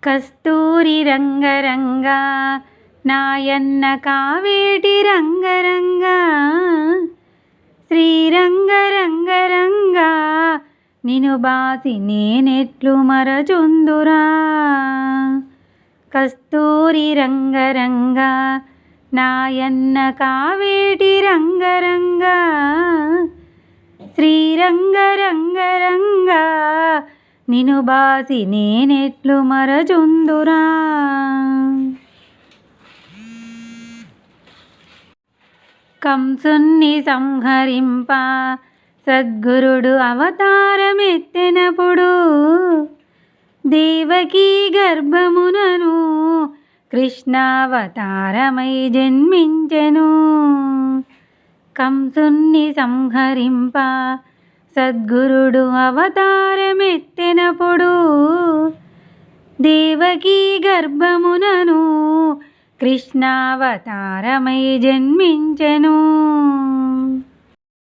కస్తూరి రంగరంగా నాయన్న కావేటి రంగరంగా శ్రీరంగరంగరంగా నిను బాసి నేనెట్లు మరచుందురా. కస్తూరి రంగరంగా నాయన్న కావేటి రంగరంగా శ్రీరంగరంగరంగా నిను బాసి నేనెట్లు మరచుందురా. కంసుని సంహరింప సద్గురుడు అవతారమెత్తెనప్పుడు దేవకీ గర్భమునను కృష్ణావతారమై జన్మించెను. కంసుని సంహరింప సద్గురుడు అవతారమెత్తెనప్పుడు దేవకీ గర్భమునను కృష్ణావతారమై జన్మించెను.